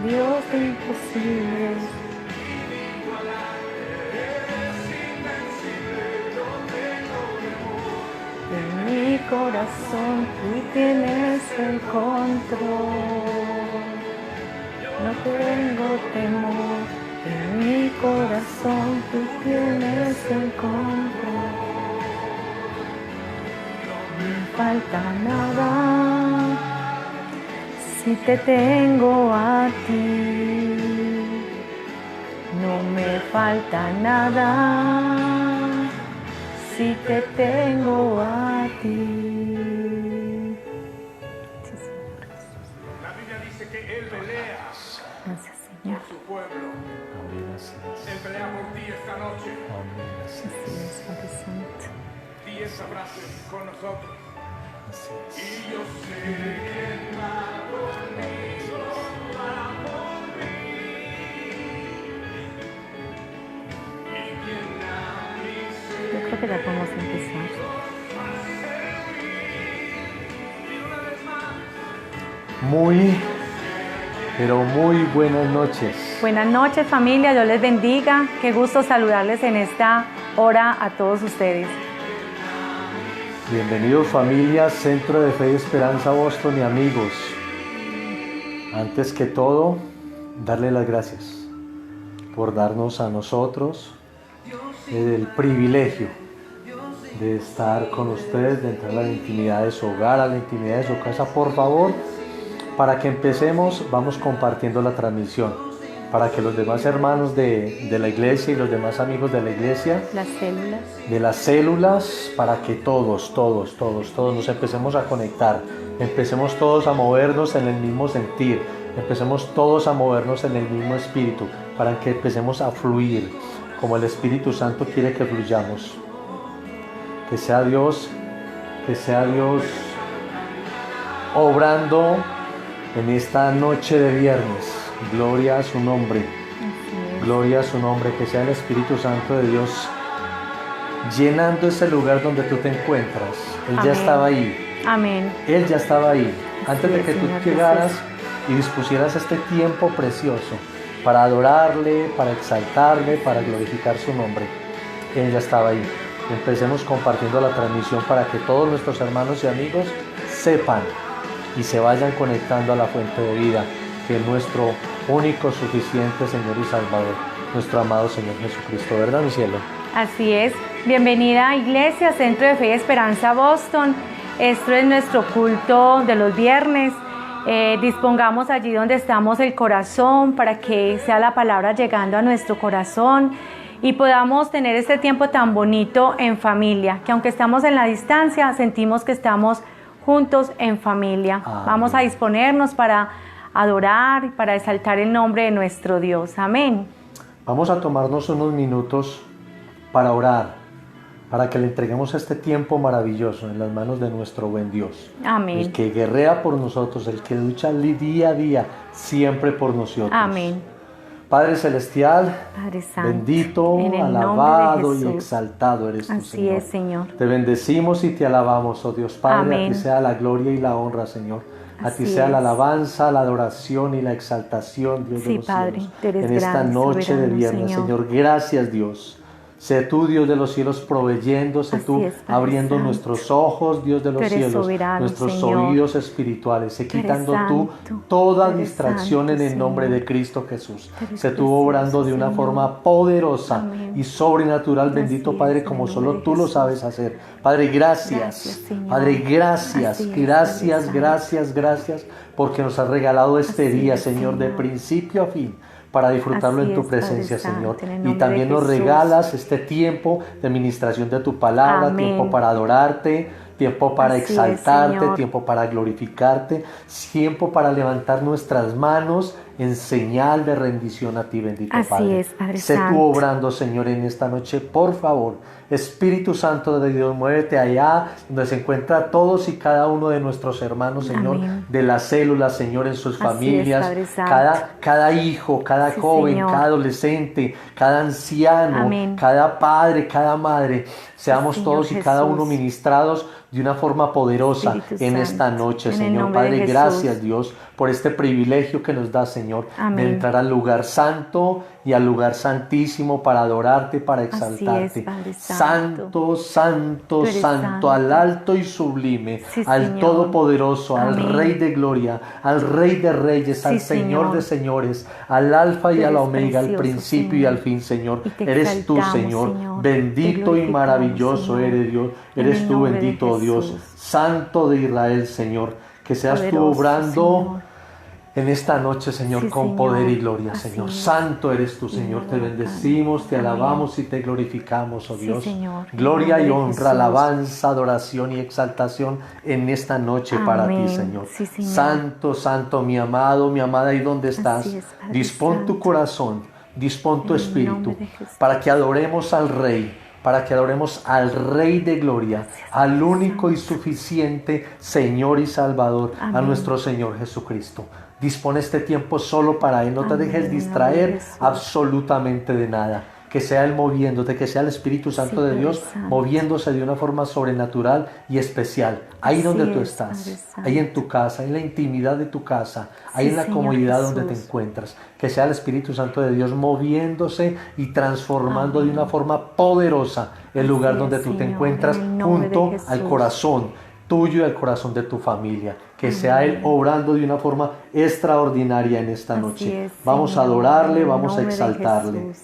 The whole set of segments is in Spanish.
Dios de imposibles. En mi corazón tú tienes el control. No tengo temor. En mi corazón tú tienes el control. No me falta nada si te tengo a ti. No me falta nada si te tengo a ti. La Biblia dice que Él pelea Gracias, Señor. por su pueblo. Él pelea por ti esta noche. Así es, Padre Santo. Y esa frase con nosotros. Y yo sé que conmigo va por mí. Y quien a mí se Yo creo que ya podemos empezar. Muy, pero muy buenas noches. Buenas noches, familia. Dios les bendiga. Qué gusto saludarles en esta hora a todos ustedes. Bienvenidos familia, Centro de Fe y Esperanza Boston y amigos. Antes que todo, darle las gracias por darnos a nosotros el privilegio de estar con ustedes, de entrar a la intimidad de su hogar, a la intimidad de su casa. Por favor, para que empecemos, vamos compartiendo la transmisión, para que los demás hermanos de la iglesia y los demás amigos de la iglesia, Las células. de las células, para que todos nos empecemos a conectar, empecemos todos a movernos en el mismo sentir, empecemos todos a movernos en el mismo espíritu, para que empecemos a fluir como el Espíritu Santo quiere que fluyamos. Que sea Dios obrando en esta noche de viernes. Gloria a su nombre. Gloria a su nombre. Que sea el Espíritu Santo de Dios llenando ese lugar donde tú te encuentras. Él Amén. ya estaba ahí. Amén. Él ya estaba ahí. Antes de es, que tú Señor llegaras Jesús. y dispusieras este tiempo precioso para adorarle, para exaltarle, para glorificar su nombre. Él ya estaba ahí. Empecemos compartiendo la transmisión para que todos nuestros hermanos y amigos sepan y se vayan conectando a la fuente de vida, que es nuestro único, suficiente Señor y Salvador, nuestro amado Señor Jesucristo, ¿verdad, mi cielo? Así es. Bienvenida, Iglesia, Centro de Fe y Esperanza Boston. Esto es nuestro culto de los viernes. Dispongamos allí donde estamos el corazón para que sea la palabra llegando a nuestro corazón y podamos tener este tiempo tan bonito en familia, que aunque estamos en la distancia, sentimos que estamos juntos en familia. Amén. Vamos a disponernos para adorar y para exaltar el nombre de nuestro Dios. Amén. Vamos a tomarnos unos minutos para orar, para que le entreguemos este tiempo maravilloso en las manos de nuestro buen Dios. Amén. El que guerrea por nosotros, el que lucha día a día, siempre por nosotros. Amén. Padre Celestial, Padre Santo, bendito, en el alabado nombre de y Jesús. exaltado eres tú, Así Señor. es, Señor. Te bendecimos y te alabamos, oh Dios Padre. Amén. A ti sea la gloria y la honra, Señor. A ti Así sea la es. alabanza, la adoración y la exaltación, Dios Sí, de los Padre, cielos. tú eres En esta grande, noche de soberano, viernes, Señor. Señor. Gracias, Dios. Sé tú, Dios de los cielos, proveyendo, sé Así tú es, Padre abriendo Santo. nuestros ojos, Dios de los Tú eres cielos, soberano, nuestros Señor. oídos espirituales, sé Tú eres quitando tú santo, toda tú eres distracción santo, en el nombre Señor. de Cristo Jesús. Tú eres Sé tú precioso, obrando de una Señor. forma poderosa Amén. y sobrenatural, Así bendito es, Padre, en como el solo nombre de tú lo Jesús. sabes hacer. Padre, gracias. Gracias, Señor. Padre, gracias, Así es, gracias, Padre gracias, gracias, porque nos has regalado este Así día, es, Señor, de Señor. principio a fin, para disfrutarlo Así en tu es, Padre presencia, Santo, Señor. en el Y nombre también de nos Jesús. regalas este tiempo de ministración de tu palabra, Amén. tiempo para adorarte, tiempo para Así es, exaltarte, Señor. tiempo para glorificarte, tiempo para levantar nuestras manos en señal de rendición a ti, bendito Así Padre. es, Padre Sé Santo. tú obrando, Señor, en esta noche, por favor. Espíritu Santo de Dios, muévete allá donde se encuentra todos y cada uno de nuestros hermanos, Señor, Amén. de las células, Señor, en sus Así familias, es, Padre Santo. cada hijo, cada Sí, joven, Señor. cada adolescente, cada anciano, Amén. cada padre, cada madre, seamos Señor todos y cada Jesús. uno ministrados de una forma poderosa Espíritu en esta Santo, noche, en el Señor. nombre de Padre, Jesús. gracias, Dios, por este privilegio que nos da, Señor, de Amén. entrar al lugar santo y al lugar santísimo para adorarte, para Así exaltarte. es, Padre Santo, Santo. santo, Tú eres santo, santo. al alto y sublime, Sí, al Señor. Todopoderoso, al Amén. Rey de gloria, al Rey de reyes, Sí, al Señor Señor. de señores, al Alfa y Tú a la eres Omega, al precioso, principio y Señor. al fin, Señor. Y te Eres tú, exaltamos, Señor. Señor. Te Bendito y glorificamos, maravilloso Señor. eres Dios. En Eres el tú, nombre de bendito Dios, Jesús. Santo de Israel, Señor. Que seas tú Poderoso, obrando Señor. en esta noche, Señor, Sí, con Señor. poder y gloria, Así Señor. es. Santo eres tú, Señor. Te bendecimos, te Amén. alabamos y te glorificamos, oh Sí, Dios. Señor. En Gloria el y nombre de honra, Jesús. alabanza, adoración y exaltación en esta noche para ti, Amén. Señor. Sí, Señor. Santo, santo, mi amado, mi amada, ¿y dónde estás? Así es, Padre Dispón tu Santo. corazón, dispón tu En el espíritu nombre de Jesús. para que adoremos al Rey, para que adoremos al Rey de gloria, al único y suficiente Señor y Salvador, a Amén. nuestro Señor Jesucristo. Dispone este tiempo solo para Él, no te Amén. dejes En el nombre de distraer Jesús. absolutamente de nada. Que sea Él moviéndote, que sea el Espíritu Santo de Padre Dios Santo. moviéndose de una forma sobrenatural y especial. Ahí Así donde tú es, estás, Padre Santo. ahí en tu casa, ahí en la intimidad de tu casa, ahí Sí, en la Señor comodidad donde te Jesús. encuentras. Que sea el Espíritu Santo de Dios moviéndose y transformando de Amén. una forma poderosa el Así lugar es, donde tú te Señor, encuentras, en el nombre de junto al Jesús. corazón tuyo y al corazón de tu familia. Que sea Él obrando de una forma extraordinaria en esta Así noche. es, Vamos a Señor, adorarle, en el vamos a nombre de exaltarle. Jesús.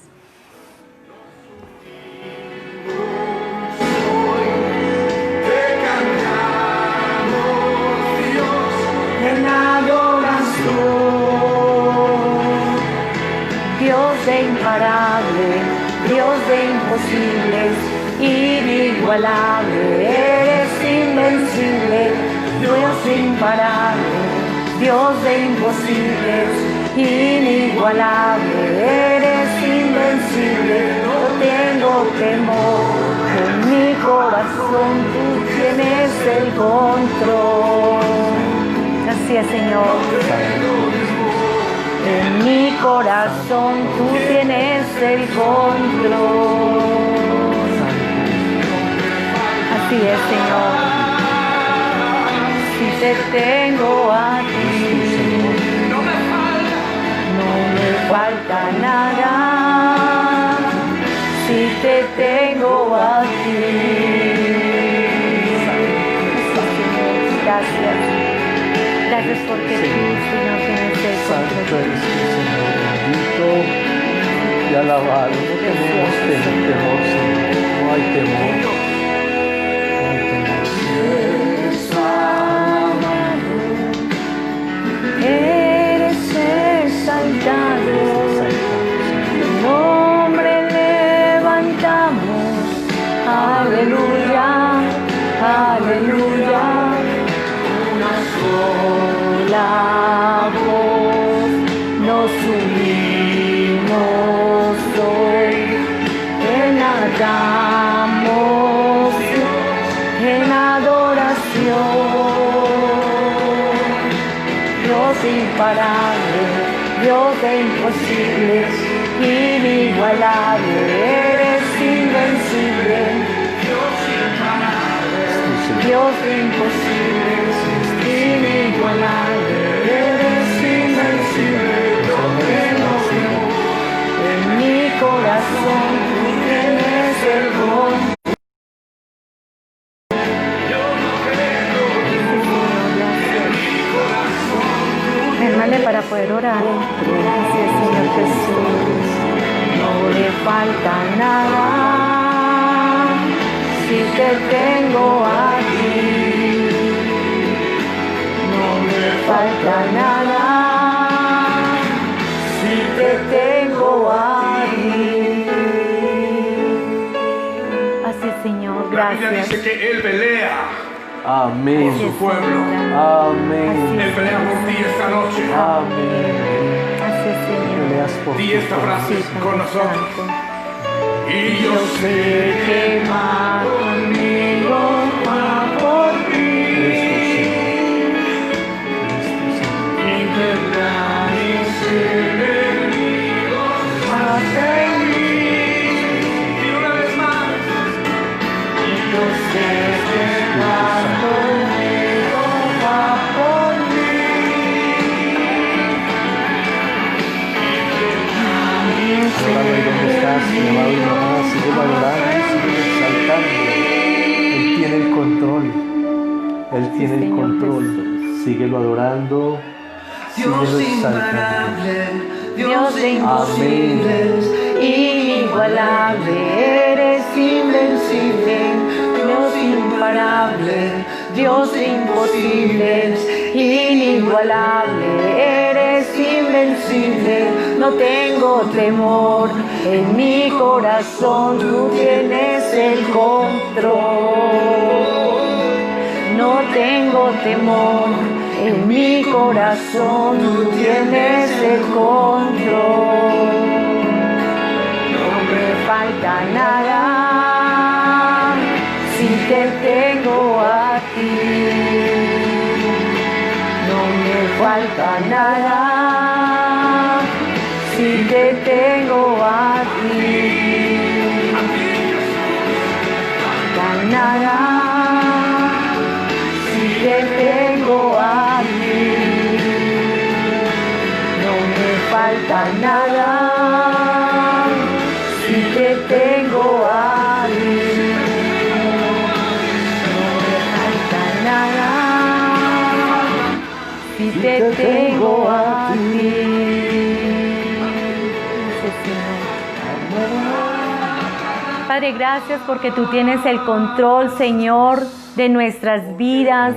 En adoración, Dios de imparable, Dios de imposibles, inigualable, eres invencible, Dios imparable, Dios de imposibles, inigualable, eres invencible, no tengo temor, en mi corazón tú tienes el control. Así es, Señor. En mi corazón tú tienes el control. Así es, Señor. Si te tengo a ti, no me falta nada. Si te tengo a ti. Gracias. Gracias porque tú, Señor, tienes el Santo control. eres tú, Señor, bendito y alabado. No tenemos temor, Señor. No hay temor. No hay temor, Señor. Eres exaltado, tu nombre levantamos, aleluya, aleluya, una sola voz, nos unimos hoy, enardamos en adoración. Dios imparable, Dios de imposibles, inigualable, eres invencible. Dios de imposibles, inigualable, eres invencible. En mi corazón tú tienes el control. Hermane, para poder orar, gracias, Señor Jesús. No le falta nada si te tengo a ti. No me falta nada si te tengo a ti. Así, Señor, La Biblia gracias. dice que Él pelea Amén. por su pueblo. Amén. Él pelea por ti esta noche. Amén. por Di esta frase con nosotros. Y yo sé que va conmigo, va por mí. En verdad ese enemigo hace en mí. y una vez más. Y yo sé que va conmigo, va por mí. Adóralo ahí donde estás, mi amado y amada, sigue valorando, sigue exaltando. Él tiene el control. Él tiene el Señor control. Jesús. Síguelo adorando, síguelo exaltando. Dios de imposibles, inigualable, eres invencible, Dios imparable, Dios de imposibles, inigualable, eres invencible, no tengo temor, en mi corazón tú tienes el control, no tengo temor. En mi corazón tú tienes el control. No me falta nada si te tengo a ti. No me falta nada si te tengo a ti. No me falta nada si te tengo a ti. No me falta nada si te tengo a ti. No me falta nada si te tengo a ti. Padre, gracias porque tú tienes el control, Señor, de nuestras vidas.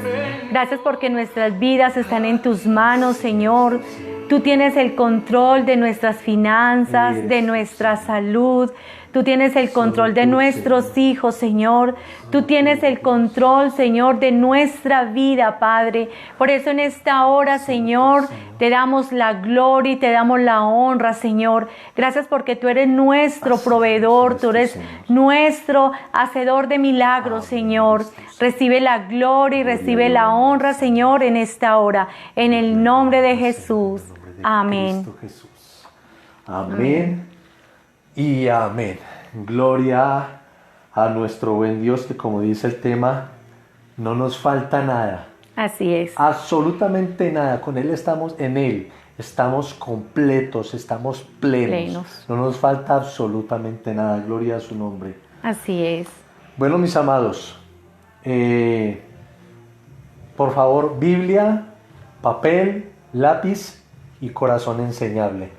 Gracias porque nuestras vidas están en tus manos, Señor. Tú tienes el control de nuestras finanzas, de nuestra salud. Tú tienes el control de nuestros hijos, Señor. Tú tienes el control, Señor, de nuestra vida, Padre. Por eso en esta hora, Señor, te damos la gloria y te damos la honra, Señor. Gracias porque tú eres nuestro proveedor, tú eres nuestro hacedor de milagros, Señor. Recibe la gloria y recibe la honra, Señor, en esta hora. En el nombre de Jesús. Amén. Amén y amén. Gloria a nuestro buen Dios, que como dice el tema, no nos falta nada. Así es. Absolutamente nada. Con Él estamos, en Él estamos completos, estamos plenos. No nos falta absolutamente nada. Gloria a su nombre. Así es. Bueno, mis amados, por favor, Biblia, papel, lápiz y corazón enseñable.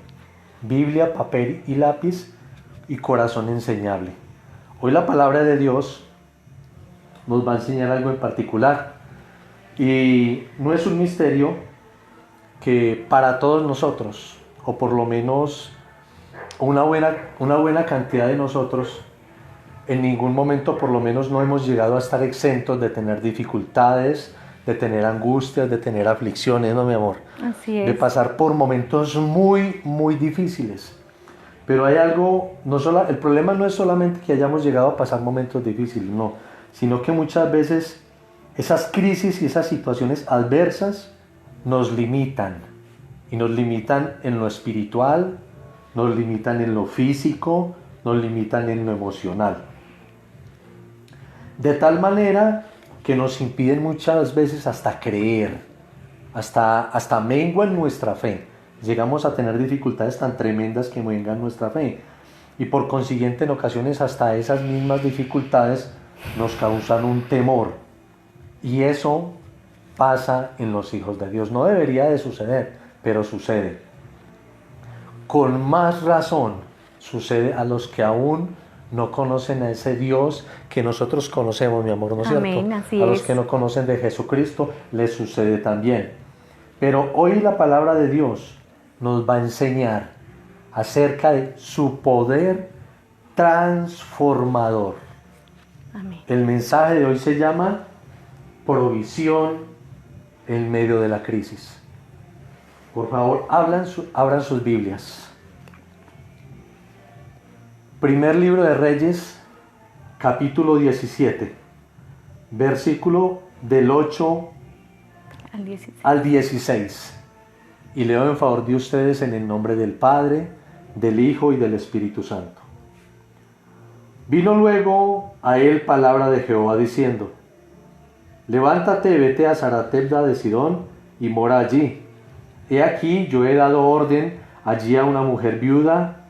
Biblia, papel y lápiz y corazón enseñable. Hoy la palabra de Dios nos va a enseñar algo en particular. Y no es un misterio que para todos nosotros, o por lo menos una buena cantidad de nosotros, en ningún momento por lo menos no hemos llegado a estar exentos de tener dificultades, de tener angustias, de tener aflicciones, ¿no, mi amor? Así es. De pasar por momentos muy, muy difíciles. Pero hay algo, el problema no es solamente que hayamos llegado a pasar momentos difíciles, no, sino que muchas veces esas crisis y esas situaciones adversas nos limitan. Y nos limitan en lo espiritual, nos limitan en lo físico, nos limitan en lo emocional. De tal manera que nos impiden muchas veces hasta creer, hasta menguan nuestra fe. Llegamos a tener dificultades tan tremendas que menguan nuestra fe. Y por consiguiente en ocasiones hasta esas mismas dificultades nos causan un temor. Y eso pasa en los hijos de Dios. No debería de suceder, pero sucede. Con más razón sucede a los que aún no conocen a ese Dios que nosotros conocemos, mi amor, ¿no es cierto? Amén, así a los es. que no conocen de Jesucristo les sucede también. Pero hoy la palabra de Dios nos va a enseñar acerca de su poder transformador. Amén. El mensaje de hoy se llama provisión en medio de la crisis. Por favor, abran sus Biblias. Primer libro de Reyes, capítulo 17, versículo del 8 al 16. Y leo en favor de ustedes en el nombre del Padre, del Hijo y del Espíritu Santo. Vino luego a él palabra de Jehová diciendo: levántate, vete a Zaratepta de Sidón y mora allí. He aquí yo he dado orden allí a una mujer viuda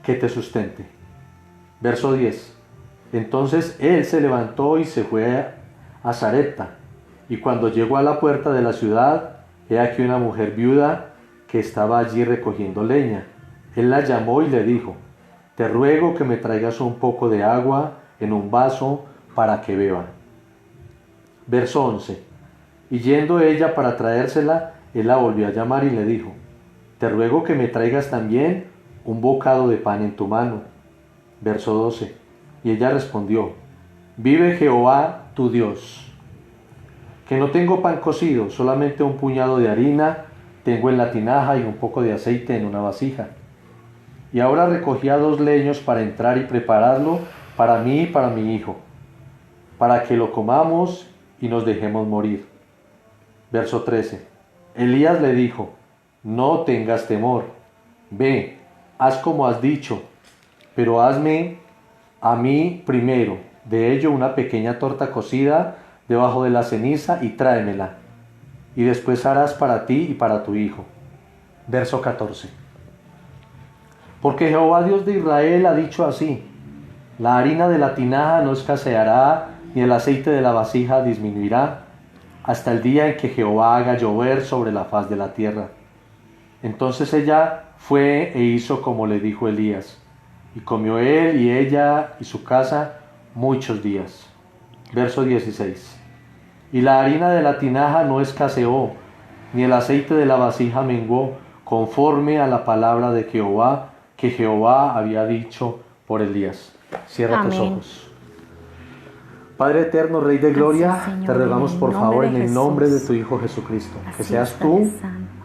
que te sustente. Verso 10. Entonces él se levantó y se fue a Sarepta, y cuando llegó a la puerta de la ciudad, he aquí una mujer viuda que estaba allí recogiendo leña. Él la llamó y le dijo: te ruego que me traigas un poco de agua en un vaso para que beba. Verso 11. Y yendo ella para traérsela, él la volvió a llamar y le dijo: te ruego que me traigas también un bocado de pan en tu mano. Verso 12. Y ella respondió: vive Jehová tu Dios, que no tengo pan cocido, solamente un puñado de harina tengo en la tinaja y un poco de aceite en una vasija. Y ahora recogía 2 leños para entrar y prepararlo para mí y para mi hijo, para que lo comamos y nos dejemos morir. Verso 13. Elías le dijo: no tengas temor, ve, haz como has dicho, pero hazme a mí primero de ello una pequeña torta cocida debajo de la ceniza y tráemela, y después harás para ti y para tu hijo. Verso 14. Porque Jehová Dios de Israel ha dicho así: la harina de la tinaja no escaseará, ni el aceite de la vasija disminuirá, hasta el día en que Jehová haga llover sobre la faz de la tierra. Entonces ella fue e hizo como le dijo Elías, y comió él y ella y su casa muchos días. Verso 16. Y la harina de la tinaja no escaseó, ni el aceite de la vasija menguó, conforme a la palabra de Jehová, que Jehová había dicho por Elías. Cierra tus ojos. Padre eterno, Rey de gloria, te rogamos por favor en el nombre de tu Hijo Jesucristo, que seas tú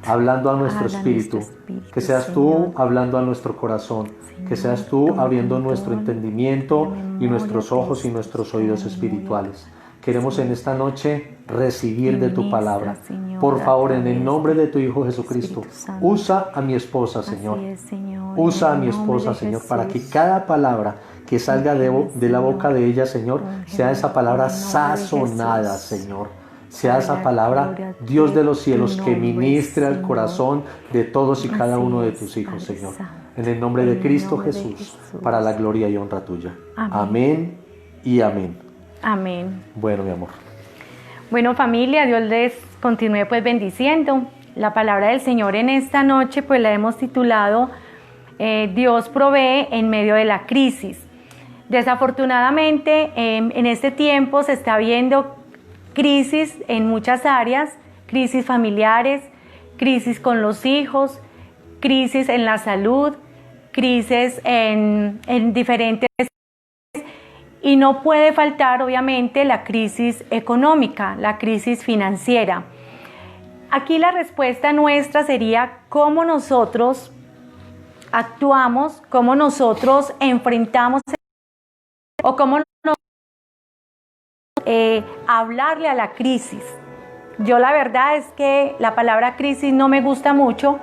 hablando a nuestro espíritu, que seas tú hablando a nuestro corazón, que seas tú abriendo nuestro entendimiento y nuestros ojos y nuestros oídos espirituales. Queremos en esta noche recibir de tu palabra. Por favor, en el nombre de tu Hijo Jesucristo, usa a mi esposa, Señor. Usa a mi esposa, Señor, para que cada palabra que salga de la boca de ella, Señor, sea esa palabra sazonada, Señor. Sea esa palabra, Dios de los cielos, que ministre al corazón de todos y cada uno de tus hijos, Señor. En el nombre de Cristo Jesús, para la gloria y honra tuya. Amén y amén. Amén. Bueno, mi amor. Bueno, familia, Dios les continúe pues bendiciendo. La palabra del Señor en esta noche pues la hemos titulado Dios provee en medio de la crisis. Desafortunadamente en este tiempo se está viendo crisis en muchas áreas, crisis familiares, crisis con los hijos, crisis en la salud, crisis en diferentes, y no puede faltar obviamente la crisis económica, la crisis financiera. Aquí la respuesta nuestra sería cómo nosotros actuamos, cómo nosotros enfrentamos o cómo hablarle a la crisis. Yo la verdad es que la palabra crisis no me gusta mucho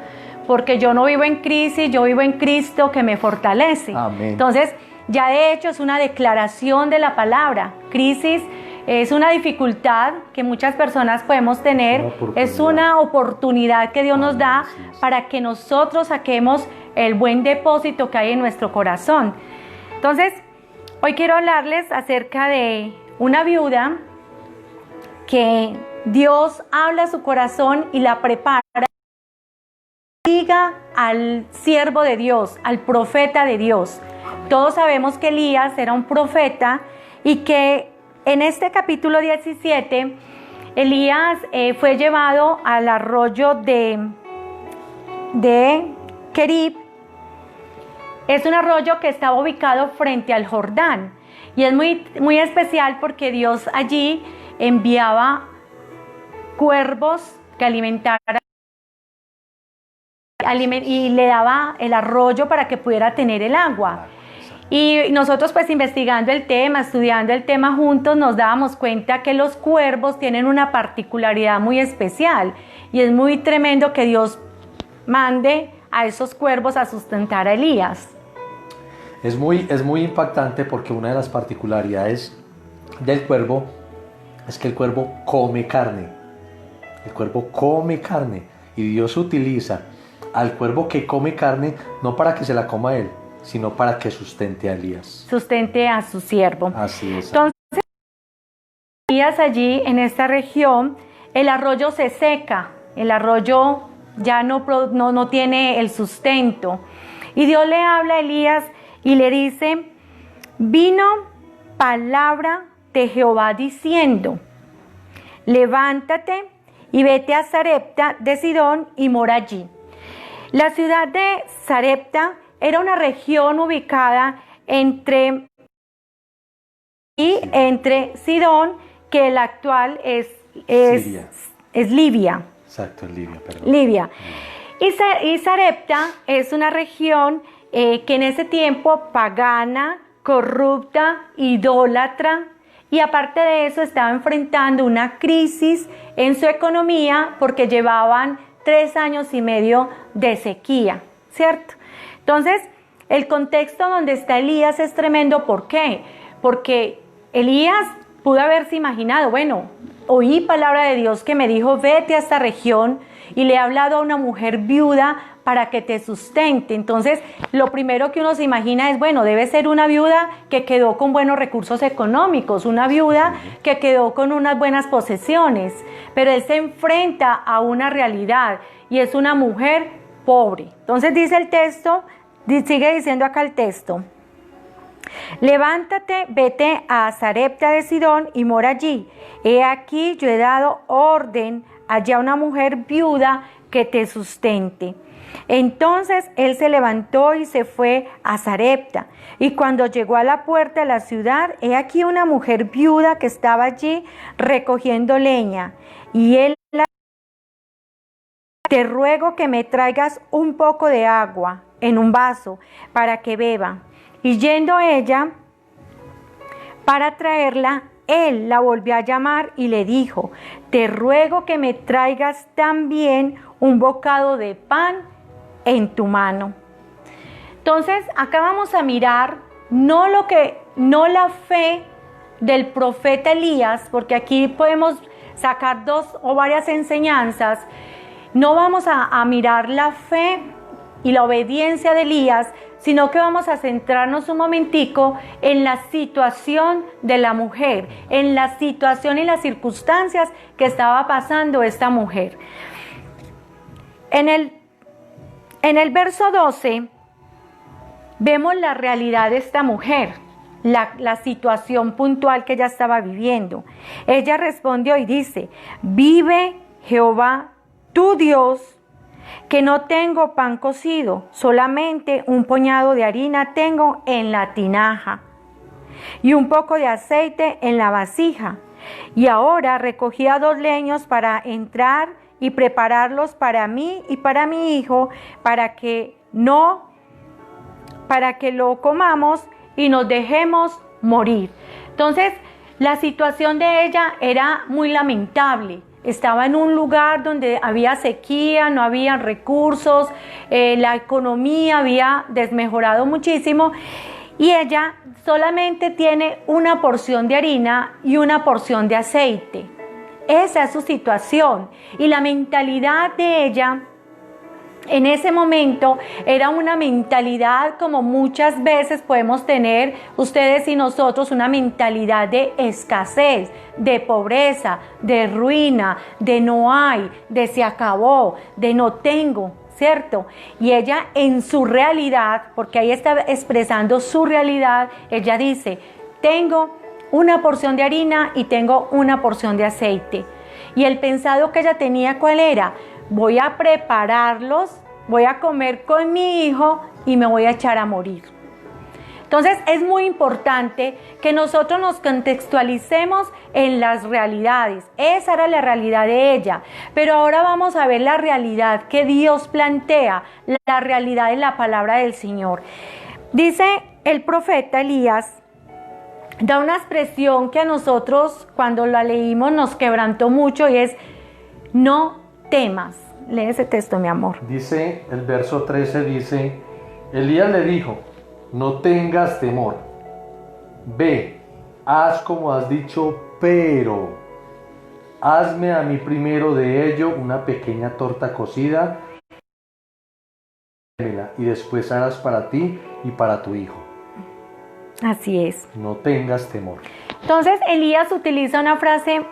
porque yo no vivo en crisis, yo vivo en Cristo que me fortalece. Amén. Entonces, ya de hecho es una declaración de la palabra. Crisis es una dificultad que muchas personas podemos tener, es una oportunidad que Dios nos da para que nosotros saquemos el buen depósito que hay en nuestro corazón. Entonces, hoy quiero hablarles acerca de una viuda que Dios habla a su corazón y la prepara. Diga al siervo de Dios, al profeta de Dios. Todos sabemos que Elías era un profeta y que en este capítulo 17, Elías fue llevado al arroyo de Kerib. Es un arroyo que estaba ubicado frente al Jordán y es muy especial porque Dios allí enviaba cuervos que alimentaran y le daba el arroyo para que pudiera tener el agua. Y nosotros pues investigando el tema, estudiando el tema juntos, nos dábamos cuenta que los cuervos tienen una particularidad muy especial y es muy tremendo que Dios mande a esos cuervos a sustentar a Elías. Es muy impactante porque una de las particularidades del cuervo es que el cuervo come carne. El cuervo come carne y Dios utiliza al cuervo que come carne no para que se la coma él, sino para que sustente a Elías. Sustente a su siervo. Así es. Entonces, Elías allí en esta región, el arroyo se seca, el arroyo ya no tiene el sustento. Y Dios le habla a Elías y le dice, vino palabra de Jehová diciendo, levántate y vete a Sarepta de Sidón y mora allí. La ciudad de Sarepta era una región ubicada entre Sidón, que la actual es Libia. Exacto, en Libia, perdón. Libia. Y Sarepta es una región que en ese tiempo pagana, corrupta, idólatra, y aparte de eso estaba enfrentando una crisis en su economía porque llevaban 3 años y medio de sequía, ¿cierto? Entonces, el contexto donde está Elías es tremendo. ¿Por qué? Porque Elías pudo haberse imaginado, bueno, oí palabra de Dios que me dijo, vete a esta región, y le he hablado a una mujer viuda para que te sustente. Entonces, lo primero que uno se imagina es, bueno, debe ser una viuda que quedó con buenos recursos económicos, una viuda que quedó con unas buenas posesiones, pero él se enfrenta a una realidad y es una mujer pobre. Entonces dice el texto, sigue diciendo acá el texto, levántate, vete a Sarepta de Sidón y mora allí. He aquí yo he dado orden allá a una mujer viuda que te sustente. Entonces él se levantó y se fue a Sarepta. Y cuando llegó a la puerta de la ciudad, he aquí una mujer viuda que estaba allí recogiendo leña. Y él la te ruego que me traigas un poco de agua en un vaso para que beba. Y yendo ella para traerla, él la volvió a llamar y le dijo, te ruego que me traigas también un bocado de pan en tu mano. Entonces, acá vamos a mirar no la fe del profeta Elías, porque aquí podemos sacar 2 o varias enseñanzas. No vamos a mirar la fe y la obediencia de Elías, sino que vamos a centrarnos un momentico en la situación de la mujer, en la situación y las circunstancias que estaba pasando esta mujer. En el verso 12 vemos la realidad de esta mujer, la situación puntual que ella estaba viviendo. Ella respondió y dice, vive Jehová tu Dios, que no tengo pan cocido, solamente un puñado de harina tengo en la tinaja y un poco de aceite en la vasija. Y ahora recogía 2 leños para entrar y prepararlos para mí y para mi hijo, para que lo comamos y nos dejemos morir. Entonces, la situación de ella era muy lamentable. Estaba en un lugar donde había sequía, no había recursos, la economía había desmejorado muchísimo y ella solamente tiene una porción de harina y una porción de aceite. Esa es su situación y la mentalidad de ella en ese momento era una mentalidad como muchas veces podemos tener ustedes y nosotros, una mentalidad de escasez, de pobreza, de ruina, de no hay, de se acabó, de no tengo, ¿cierto? Y ella en su realidad, porque ahí está expresando su realidad, ella dice, tengo una porción de harina y tengo una porción de aceite. Y el pensado que ella tenía, ¿cuál era? Voy a prepararlos, voy a comer con mi hijo y me voy a echar a morir. Entonces es muy importante que nosotros nos contextualicemos en las realidades. Esa era la realidad de ella, pero ahora vamos a ver la realidad que Dios plantea, la realidad de la palabra del Señor. Dice el profeta Elías da una expresión que a nosotros cuando la leímos nos quebrantó mucho y es: no temas. Lee ese texto, mi amor. Dice, el verso 13 dice, Elías le dijo, no tengas temor, ve, haz como has dicho, pero hazme a mí primero de ello una pequeña torta cocida y después harás para ti y para tu hijo. Así es. No tengas temor. Entonces Elías utiliza una frase,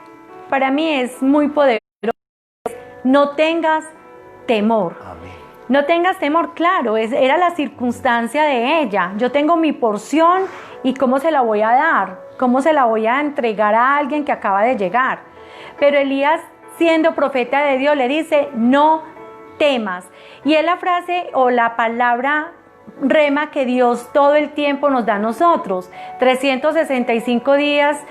para mí es muy poderosa: no tengas temor. Amén. No tengas temor, claro, era la circunstancia de ella. Yo tengo mi porción y ¿cómo se la voy a dar? ¿Cómo se la voy a entregar a alguien que acaba de llegar? Pero Elías, siendo profeta de Dios, le dice: no temas. Y es la frase o la palabra rema que Dios todo el tiempo nos da a nosotros. 365 días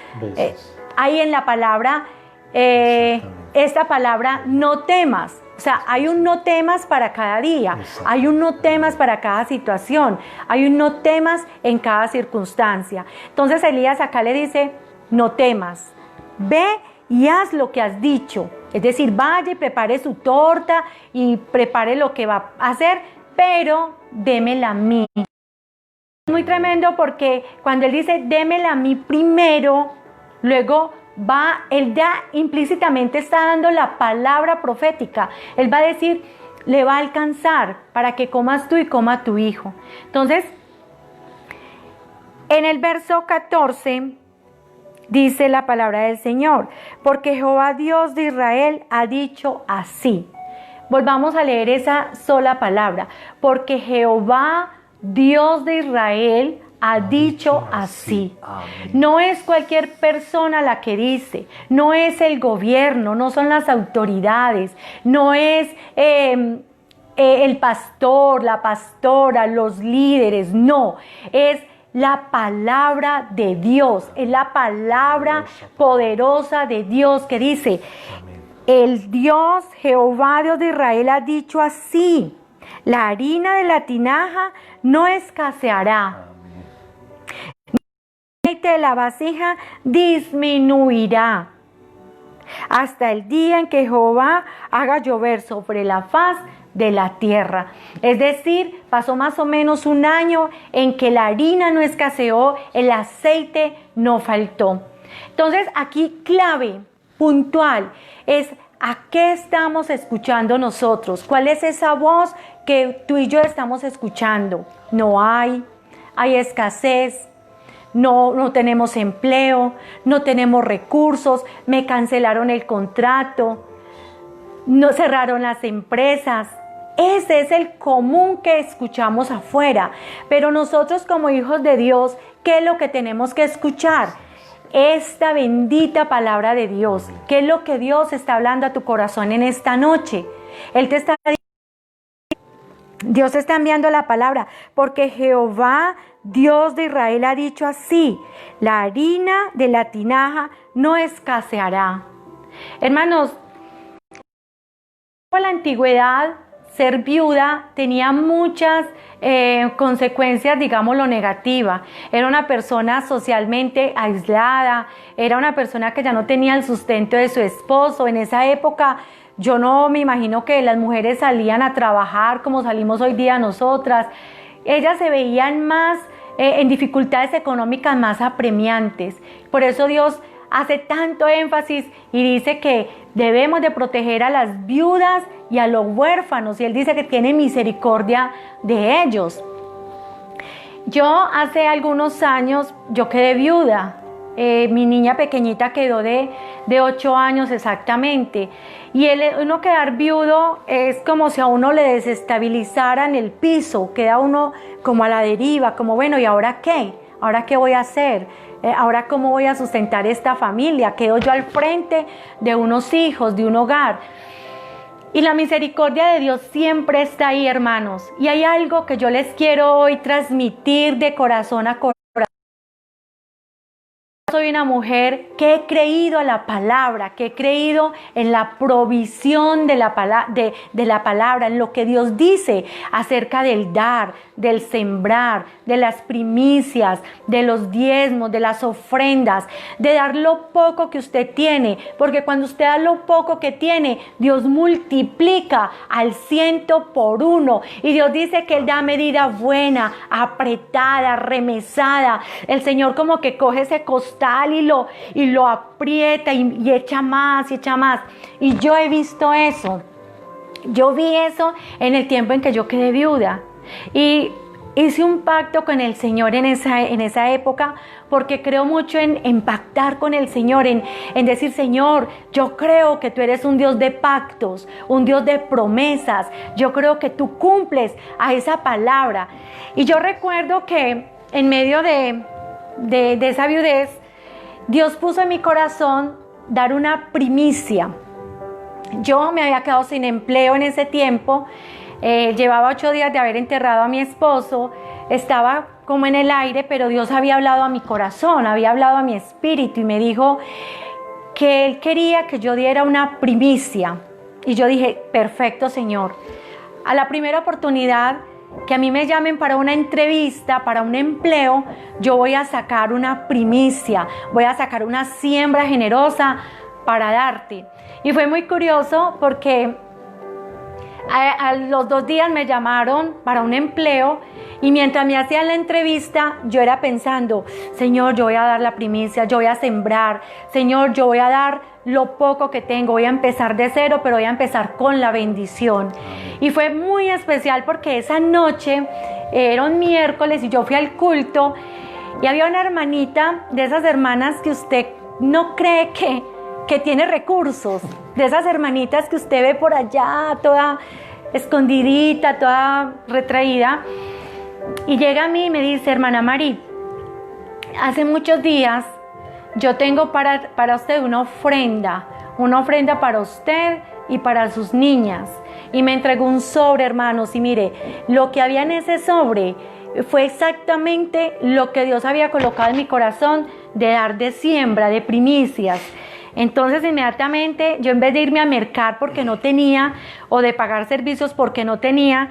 hay en la palabra esta palabra no temas. O sea, hay un no temas para cada día, hay un no temas para cada situación, hay un no temas en cada circunstancia. Entonces Elías acá le dice: no temas, ve y haz lo que has dicho. Es decir, vaya y prepare su torta y prepare lo que va a hacer, pero démela a mí. Es muy tremendo porque cuando él dice démela a mí primero, luego él ya implícitamente está dando la palabra profética. Él va a decir, le va a alcanzar para que comas tú y coma tu hijo. Entonces, en el verso 14 dice la palabra del Señor: porque Jehová Dios de Israel ha dicho así. Volvamos a leer esa sola palabra: porque Jehová Dios de Israel ha dicho así. No es cualquier persona la que dice, no es el gobierno, no son las autoridades, no es el pastor, la pastora, los líderes, no, es la palabra de Dios, es la palabra poderosa de Dios que dice: el Dios, Jehová Dios de Israel ha dicho así, la harina de la tinaja no escaseará, el aceite de la vasija disminuirá, hasta el día en que Jehová haga llover sobre la faz de la tierra. Es decir, pasó más o menos un año en que la harina no escaseó, el aceite no faltó. Entonces aquí clave, puntual, es ¿a qué estamos escuchando nosotros? ¿Cuál es esa voz que tú y yo estamos escuchando? No hay escasez, no tenemos empleo, no tenemos recursos, me cancelaron el contrato, no cerraron las empresas. Ese es el común que escuchamos afuera. Pero nosotros como hijos de Dios, ¿qué es lo que tenemos que escuchar? Esta bendita palabra de Dios. ¿Qué es lo que Dios está hablando a tu corazón en esta noche? Dios está enviando la palabra, porque Jehová, Dios de Israel, ha dicho así: la harina de la tinaja no escaseará. Hermanos, en la antigüedad, ser viuda tenía muchas consecuencias, digámoslo, negativas. Era una persona socialmente aislada, era una persona que ya no tenía el sustento de su esposo. En esa época, yo no me imagino que las mujeres salían a trabajar como salimos hoy día nosotras. Ellas se veían más en dificultades económicas más apremiantes. Por eso Dios hace tanto énfasis y dice que debemos de proteger a las viudas y a los huérfanos, y Él dice que tiene misericordia de ellos. Yo hace algunos años, yo quedé viuda. Mi niña pequeñita quedó de 8 años exactamente. Y uno quedar viudo es como si a uno le desestabilizaran el piso, queda uno como a la deriva, como bueno, ¿y ahora qué? ¿Ahora qué voy a hacer? ¿Ahora cómo voy a sustentar esta familia? Quedo yo al frente de unos hijos, de un hogar. Y la misericordia de Dios siempre está ahí, hermanos. Y hay algo que yo les quiero hoy transmitir de corazón a corazón. soy una mujer que he creído a la palabra, que he creído en la provisión de la palabra, en lo que Dios dice acerca del dar, del sembrar, de las primicias, de los diezmos, de las ofrendas, de dar lo poco que usted tiene, porque cuando usted da lo poco que tiene, Dios multiplica al 100 por 1, y Dios dice que Él da medida buena, apretada, remesada. El Señor como que coge ese costal y lo aprieta y echa más y echa más. Y yo he visto eso. Yo vi eso en el tiempo en que yo quedé viuda. Y hice un pacto con el Señor en esa época, porque creo mucho en pactar con el Señor, en decir: Señor, yo creo que tú eres un Dios de pactos, un Dios de promesas. Yo creo que tú cumples a esa palabra. Y yo recuerdo que en medio de esa viudez, Dios puso en mi corazón dar una primicia. Yo me había quedado sin empleo en ese tiempo. Llevaba 8 días de haber enterrado a mi esposo. Estaba como en el aire, pero Dios había hablado a mi corazón, había hablado a mi espíritu y me dijo que Él quería que yo diera una primicia. Y yo dije: perfecto, Señor. A la primera oportunidad que a mí me llamen para una entrevista, para un empleo, yo voy a sacar una primicia, voy a sacar una siembra generosa para darte. Y fue muy curioso porque a los 2 días me llamaron para un empleo, y mientras me hacían la entrevista yo era pensando: Señor, yo voy a dar la primicia, yo voy a sembrar, Señor, yo voy a dar lo poco que tengo, voy a empezar de cero, pero voy a empezar con la bendición. Y fue muy especial porque esa noche era un miércoles y yo fui al culto, y había una hermanita, de esas hermanas que usted no cree que tiene recursos, de esas hermanitas que usted ve por allá, toda escondidita, toda retraída, y llega a mí y me dice: hermana Mari, hace muchos días yo tengo para usted una ofrenda para usted y para sus niñas. Y me entregó un sobre, hermanos, y mire, lo que había en ese sobre fue exactamente lo que Dios había colocado en mi corazón, de dar de siembra, de primicias. Entonces inmediatamente yo, en vez de irme a mercar porque no tenía, o de pagar servicios porque no tenía,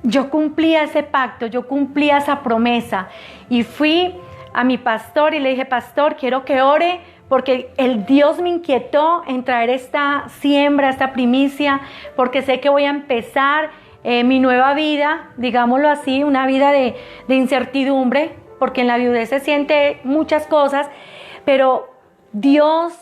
yo cumplía ese pacto, yo cumplía esa promesa. Y fui a mi pastor y le dije: pastor, quiero que ore, porque el Dios me inquietó en traer esta siembra, esta primicia, porque sé que voy a empezar mi nueva vida, digámoslo así, una vida de incertidumbre, porque en la viudez se siente muchas cosas, pero Dios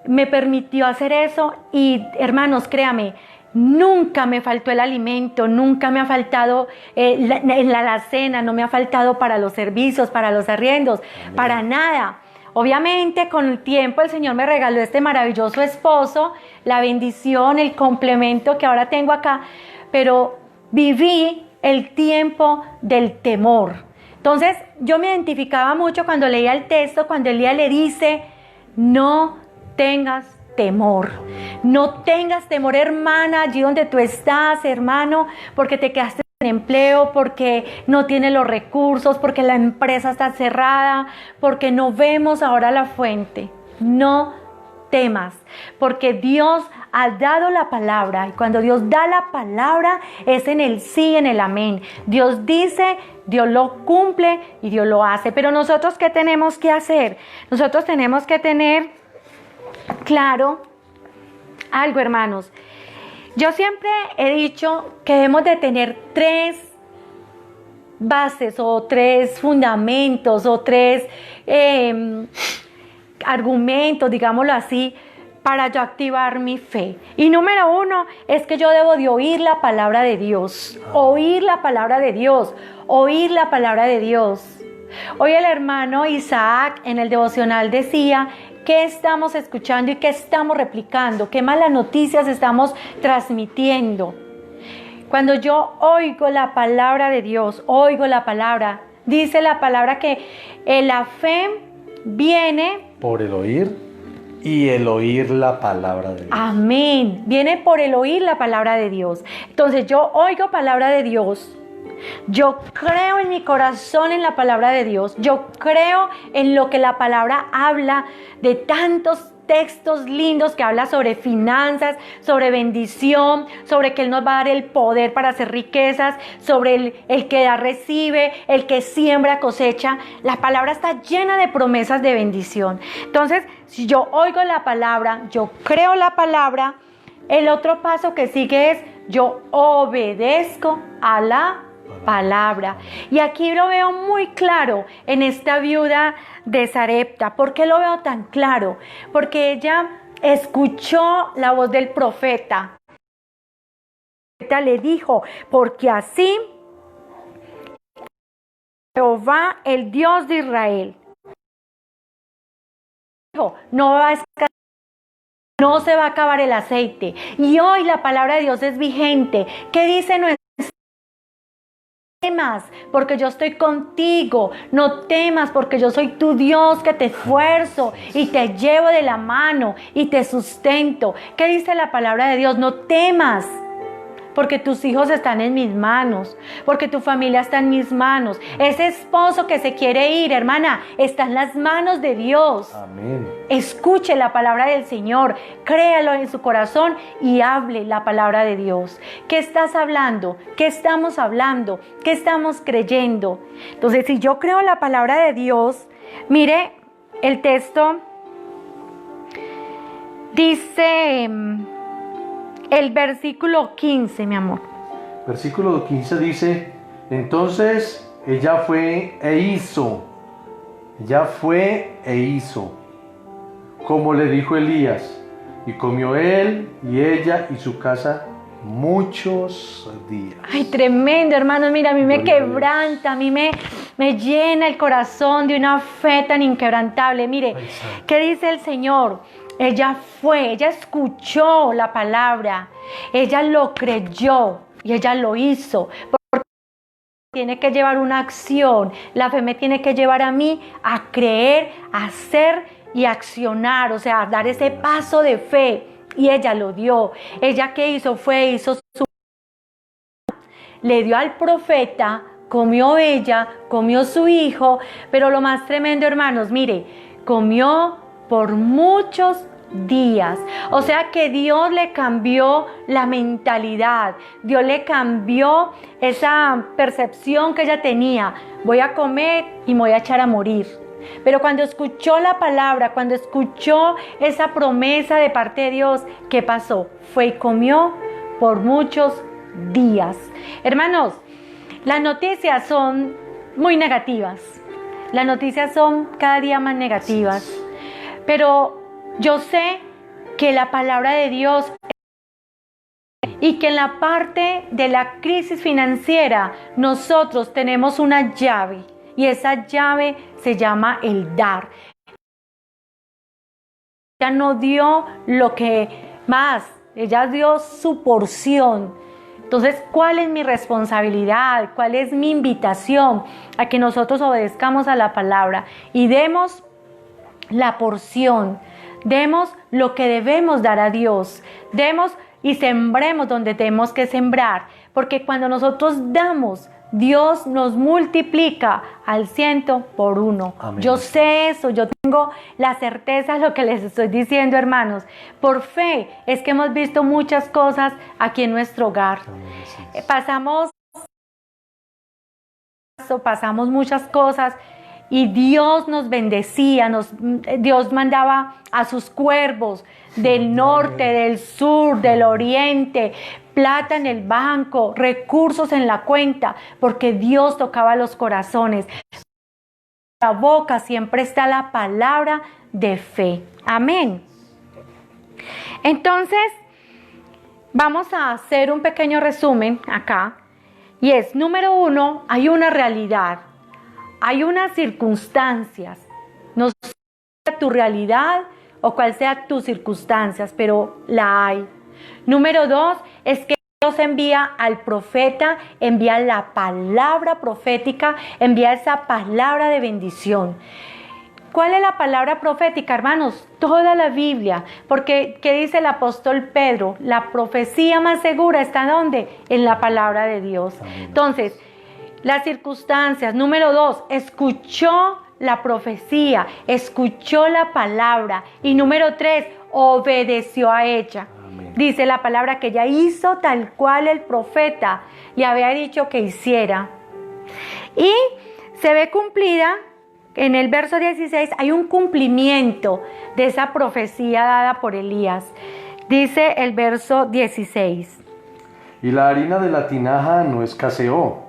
me permitió hacer eso. Y hermanos, créame, nunca me faltó el alimento, nunca me ha faltado en la alacena, no me ha faltado para los servicios, para los arriendos, para nada. Obviamente con el tiempo el Señor me regaló este maravilloso esposo, la bendición, el complemento que ahora tengo acá, pero viví el tiempo del temor. Entonces yo me identificaba mucho cuando leía el texto, cuando Elías le dice: no tengas temor. No tengas temor, hermana, allí donde tú estás, hermano, porque te quedaste sin empleo, porque no tienes los recursos, porque la empresa está cerrada, porque no vemos ahora la fuente. No temas, porque Dios ha dado la palabra, y cuando Dios da la palabra es en el sí, en el amén. Dios dice, Dios lo cumple y Dios lo hace. Pero nosotros, ¿qué tenemos que hacer? Nosotros tenemos que tener claro algo, hermanos. Yo siempre he dicho que debemos de tener 3 bases o 3 fundamentos o 3 argumentos, digámoslo así, para yo activar mi fe. Y número 1 es que yo debo de oír la palabra de Dios, oír la palabra de Dios, oír la palabra de Dios. Hoy el hermano Isaac en el devocional decía: ¿qué estamos escuchando y qué estamos replicando? ¿Qué malas noticias estamos transmitiendo? Cuando yo oigo la palabra de Dios, oigo la palabra, dice la palabra que la fe viene por el oír, y el oír la palabra de Dios. Amén. Viene por el oír la palabra de Dios. Entonces yo oigo palabra de Dios, Yo creo en mi corazón en la palabra de Dios. Yo creo en lo que la palabra habla, de tantos textos lindos que habla sobre finanzas, sobre bendición, sobre que Él nos va a dar el poder para hacer riquezas, sobre el que da recibe, el que siembra cosecha. La palabra está llena de promesas de bendición. Entonces, si yo oigo la palabra, yo creo la palabra, el otro paso que sigue es yo obedezco a la palabra. Y aquí lo veo muy claro en esta viuda de Sarepta. ¿Por qué lo veo tan claro? Porque ella escuchó la voz del profeta. El profeta le dijo, porque así Jehová, el Dios de Israel, dijo, no se va a acabar el aceite. Y hoy la palabra de Dios es vigente. ¿Qué dice nuestra? No temas porque yo estoy contigo, no temas porque yo soy tu Dios que te esfuerzo y te llevo de la mano y te sustento. ¿Qué dice la palabra de Dios? No temas porque tus hijos están en mis manos, porque tu familia está en mis manos. Ese esposo que se quiere ir, hermana, está en las manos de Dios. Amén. Escuche la palabra del Señor, créalo en su corazón y hable la palabra de Dios. ¿Qué estás hablando? ¿Qué estamos hablando? ¿Qué estamos creyendo? Entonces, si yo creo la palabra de Dios, mire, el texto dice, el versículo 15, mi amor. Versículo 15 dice, entonces ella fue e hizo, como le dijo Elías, y comió él y ella y su casa muchos días. Ay, tremendo, hermanos. Mira, a mí me quebranta, a mí me llena el corazón de una fe tan inquebrantable. Mire, ¿qué dice el Señor? Ella escuchó la palabra, ella lo creyó y ella lo hizo. Porque tiene que llevar una acción, la fe me tiene que llevar a mí a creer, a hacer y accionar, o sea, dar ese paso de fe. Y ella lo dio. Ella, ¿qué hizo? Le dio al profeta, comió ella, comió su hijo, pero lo más tremendo, hermanos, mire, comió por muchos días. O sea que Dios le cambió la mentalidad, Dios le cambió esa percepción que ella tenía. Voy a comer y me voy a echar a morir. Pero cuando escuchó la palabra, cuando escuchó esa promesa de parte de Dios, ¿qué pasó? Fue y comió por muchos días. Hermanos, las noticias son muy negativas. Las noticias son cada día más negativas. Pero yo sé que la palabra de Dios y que en la parte de la crisis financiera nosotros tenemos una llave. Y esa llave se llama el dar. Ella no dio lo que más, ella dio su porción. Entonces, ¿cuál es mi responsabilidad? ¿Cuál es mi invitación? A que nosotros obedezcamos a la palabra y demos la porción, demos lo que debemos dar a Dios, demos y sembremos donde tenemos que sembrar, porque cuando nosotros damos, Dios nos multiplica al 100 por 1. Amén. Yo sé eso, yo tengo la certeza de lo que les estoy diciendo, hermanos. Por fe es que hemos visto muchas cosas aquí en nuestro hogar. Pasamos muchas cosas y Dios nos bendecía, Dios mandaba a sus cuervos del norte, del sur, del oriente, plata en el banco, recursos en la cuenta, porque Dios tocaba los corazones. En la boca siempre está la palabra de fe. Amén. Entonces, vamos a hacer un pequeño resumen acá. Y es, número 1, hay una realidad, hay unas circunstancias. No sé tu realidad o cuál sea tus circunstancias, pero la hay. Número 2 es que Dios envía al profeta, envía la palabra profética, envía esa palabra de bendición. ¿Cuál es la palabra profética, hermanos? Toda la Biblia, porque ¿qué dice el apóstol Pedro? La profecía más segura está ¿dónde? En la palabra de Dios. Entonces, las circunstancias. Número 2, escuchó la profecía, escuchó la palabra. Y número 3, obedeció a ella. Amén. Dice la palabra que ella hizo tal cual el profeta le había dicho que hiciera. Y se ve cumplida en el verso 16, hay un cumplimiento de esa profecía dada por Elías. Dice el verso 16. Y la harina de la tinaja no escaseó,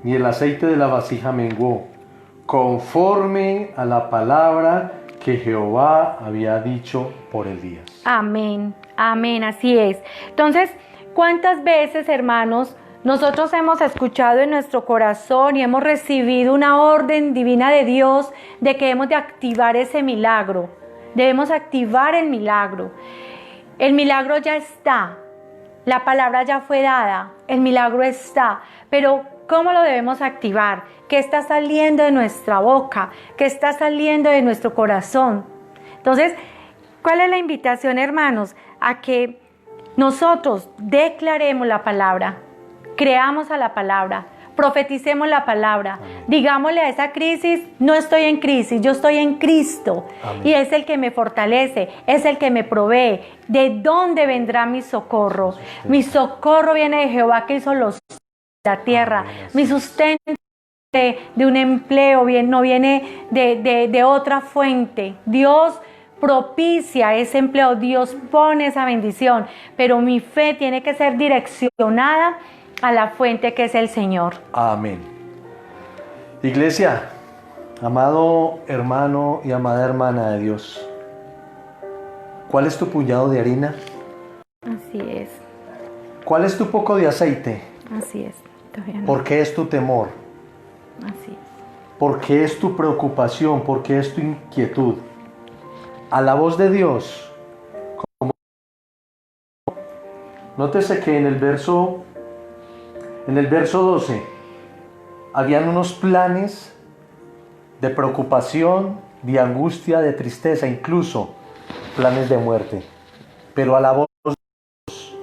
ni el aceite de la vasija menguó, conforme a la palabra que Jehová había dicho por Elías. Amén, amén, así es. Entonces, ¿cuántas veces, hermanos, nosotros hemos escuchado en nuestro corazón y hemos recibido una orden divina de Dios de que debemos de activar ese milagro? Debemos activar el milagro. El milagro ya está. La palabra ya fue dada. El milagro está. Pero ¿cómo lo debemos activar? ¿Qué está saliendo de nuestra boca? ¿Qué está saliendo de nuestro corazón? Entonces, ¿cuál es la invitación, hermanos? A que nosotros declaremos la palabra. Creamos a la palabra, profeticemos la palabra, digámosle a esa crisis, no estoy en crisis, yo estoy en Cristo. Amén. Y es el que me fortalece, es el que me provee. ¿De dónde vendrá mi socorro? Mi socorro viene de Jehová que hizo los cielos y la tierra. Amén. Mi sustento de un empleo no viene de otra fuente. Dios propicia ese empleo, Dios pone esa bendición, pero mi fe tiene que ser direccionada a la fuente que es el Señor. Amén. Iglesia, amado hermano y amada hermana de Dios, ¿cuál es tu puñado de harina? Así es. ¿Cuál es tu poco de aceite? Así es. Todavía no. ¿Por qué es tu temor? Así es. ¿Por qué es tu preocupación? ¿Por qué es tu inquietud? A la voz de Dios. Nótese que en el verso 12 habían unos planes de preocupación, de angustia, de tristeza, incluso planes de muerte. Pero a la voz de Dios,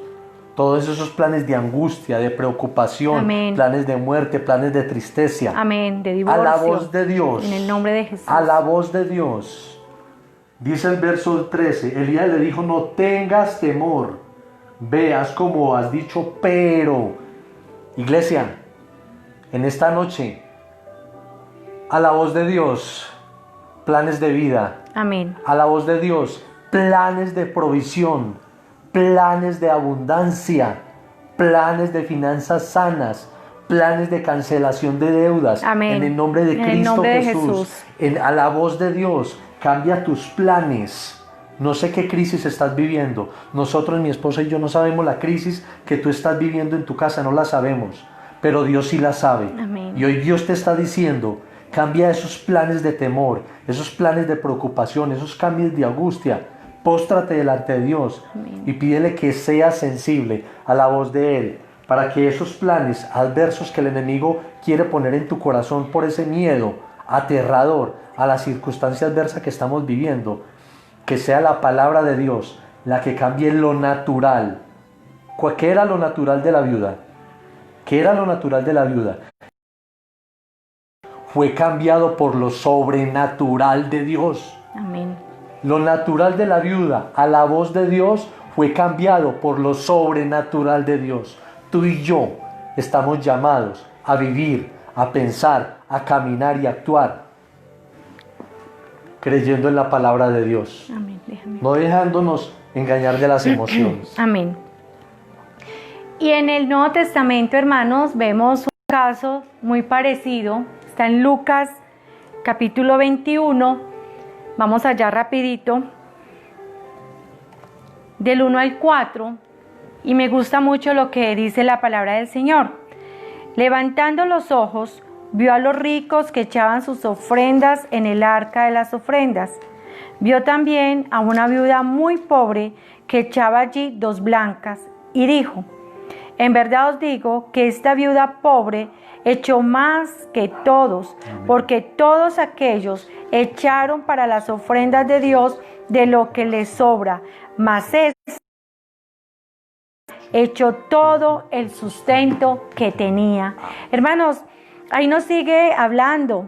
todos esos planes de angustia, de preocupación, amén, planes de muerte, planes de tristeza, amén, de divorcio, a la voz de Dios, en el nombre de Jesús, a la voz de Dios, dice el verso 13, Elías le dijo, no tengas temor, veas como has dicho, pero... Iglesia, en esta noche, a la voz de Dios, planes de vida. Amén. A la voz de Dios, planes de provisión, planes de abundancia, planes de finanzas sanas, planes de cancelación de deudas. Amén. En el nombre de en Cristo el nombre de Jesús. Jesús. A la voz de Dios, cambia tus planes. No sé qué crisis estás viviendo. Nosotros, mi esposa y yo, no sabemos la crisis que tú estás viviendo en tu casa, no la sabemos. Pero Dios sí la sabe. Amén. Y hoy Dios te está diciendo, cambia esos planes de temor, esos planes de preocupación, esos cambios de angustia. Póstrate delante de Dios. Amén. Y pídele que seas sensible a la voz de Él, para que esos planes adversos que el enemigo quiere poner en tu corazón por ese miedo aterrador a la circunstancia adversa que estamos viviendo, que sea la palabra de Dios la que cambie lo natural. ¿Qué era lo natural de la viuda? ¿Qué era lo natural de la viuda? Fue cambiado por lo sobrenatural de Dios. Amén. Lo natural de la viuda a la voz de Dios fue cambiado por lo sobrenatural de Dios. Tú y yo estamos llamados a vivir, a pensar, a caminar y a actuar creyendo en la palabra de Dios. Amén. No dejándonos engañar de las emociones. Amén. Y en el Nuevo Testamento, hermanos, vemos un caso muy parecido. Está en Lucas capítulo 21. Vamos allá rapidito. Del 1 al 4. Y me gusta mucho lo que dice la palabra del Señor. Levantando los ojos, vio a los ricos que echaban sus ofrendas en el arca de las ofrendas. Vio también a una viuda muy pobre que echaba allí 2 blancas y dijo, en verdad os digo que esta viuda pobre echó más que todos, porque todos aquellos echaron para las ofrendas de Dios de lo que les sobra, mas esta echó todo el sustento que tenía. Hermanos, ahí nos sigue hablando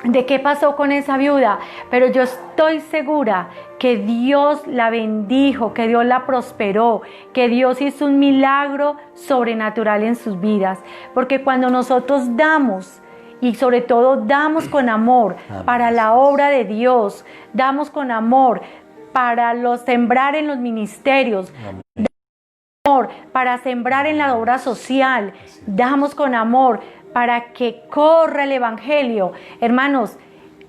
de qué pasó con esa viuda, pero yo estoy segura que Dios la bendijo, que Dios la prosperó, que Dios hizo un milagro sobrenatural en sus vidas, porque cuando nosotros damos, y sobre todo damos con amor para la obra de Dios, damos con amor para sembrar en los ministerios, amor para sembrar en la obra social, damos con amor para que corra el evangelio. Hermanos,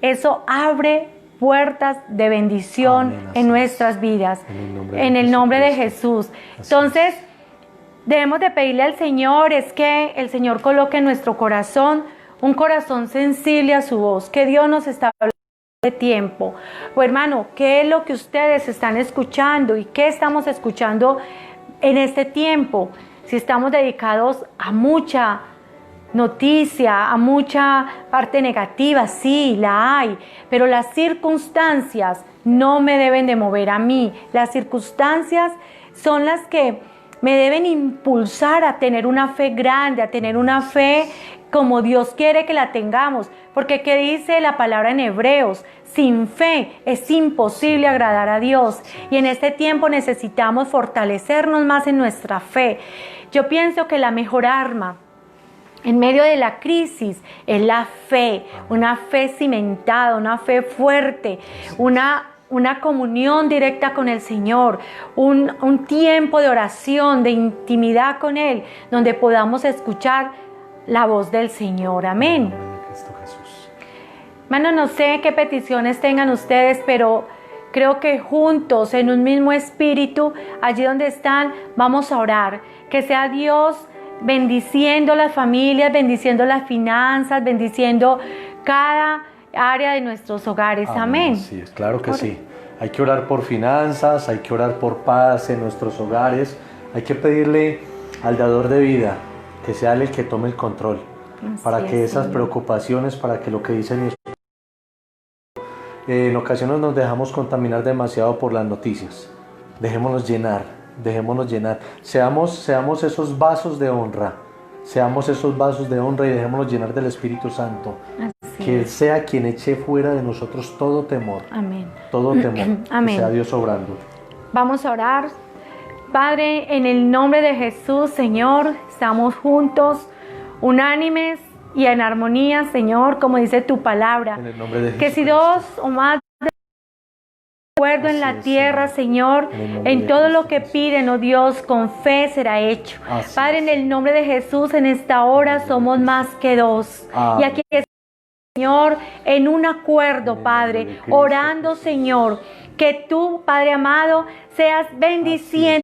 eso abre puertas de bendición en nuestras vidas, en el nombre de Jesús. Entonces, debemos de pedirle al Señor, es que el Señor coloque en nuestro corazón un corazón sensible a su voz, que Dios nos está hablando de tiempo. O hermano, ¿qué es lo que ustedes están escuchando y qué estamos escuchando en este tiempo? Si estamos dedicados a mucha noticia, a mucha parte negativa, sí, la hay, pero las circunstancias no me deben de mover a mí. Las circunstancias son las que me deben impulsar a tener una fe grande, a tener una fe como Dios quiere que la tengamos, porque ¿qué dice la palabra en Hebreos? Sin fe es imposible agradar a Dios, y en este tiempo necesitamos fortalecernos más en nuestra fe. Yo pienso que la mejor arma en medio de la crisis es la fe, una fe cimentada, una fe fuerte, una comunión directa con el Señor, un tiempo de oración, de intimidad con Él, donde podamos escuchar la voz del Señor. Amén. Hermano, no sé qué peticiones tengan ustedes, pero creo que juntos, en un mismo espíritu, allí donde están, vamos a orar. Que sea Dios bendiciendo las familias, bendiciendo las finanzas, bendiciendo cada área de nuestros hogares. Amén. Sí, claro que sí. Hay que orar por finanzas, hay que orar por paz en nuestros hogares. Hay que pedirle al dador de vida que sea él el que tome el control, para que esas preocupaciones, para que lo que dice mi esposo, en ocasiones nos dejamos contaminar demasiado por las noticias. Dejémonos llenar. Seamos esos vasos de honra. Seamos esos vasos de honra y dejémonos llenar del Espíritu Santo. Que Él sea quien eche fuera de nosotros todo temor. Amén. Todo temor. Amén. Que sea Dios obrando. Vamos a orar. Padre, en el nombre de Jesús, Señor, estamos juntos, unánimes y en armonía, Señor, como dice tu palabra. En el nombre de que si dos o más de acuerdo en la tierra, Señor, en todo lo que piden, oh Dios, con fe será hecho. Padre, en el nombre de Jesús, en esta hora somos más que dos. Y aquí es, Señor, en un acuerdo, Padre, orando, Señor, que tú, Padre amado, seas bendiciendo.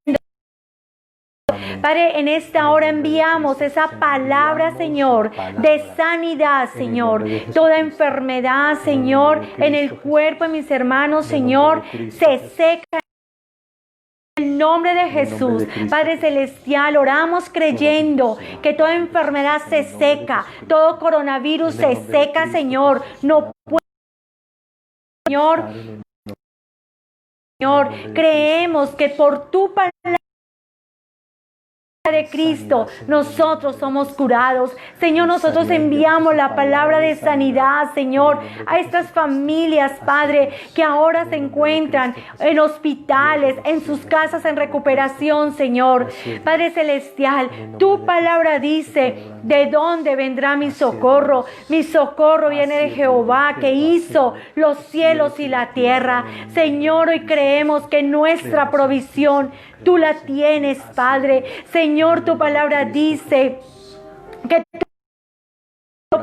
Padre, en esta hora enviamos esa palabra, Señor, de sanidad, Señor. Toda enfermedad, Señor, en el cuerpo de mis hermanos, Señor, se seca. En el nombre de Jesús, Padre Celestial, oramos creyendo que toda enfermedad se seca, todo coronavirus se seca, Señor. No puede, Señor, creemos que por tu palabra de Cristo, nosotros somos curados. Señor, nosotros enviamos la palabra de sanidad, Señor, a estas familias, Padre, que ahora se encuentran en hospitales, en sus casas en recuperación, Señor. Padre Celestial, tu palabra dice, ¿de dónde vendrá mi socorro? Mi socorro viene de Jehová, que hizo los cielos y la tierra. Señor, hoy creemos que nuestra provisión tú la tienes, Padre. Señor, tu palabra dice que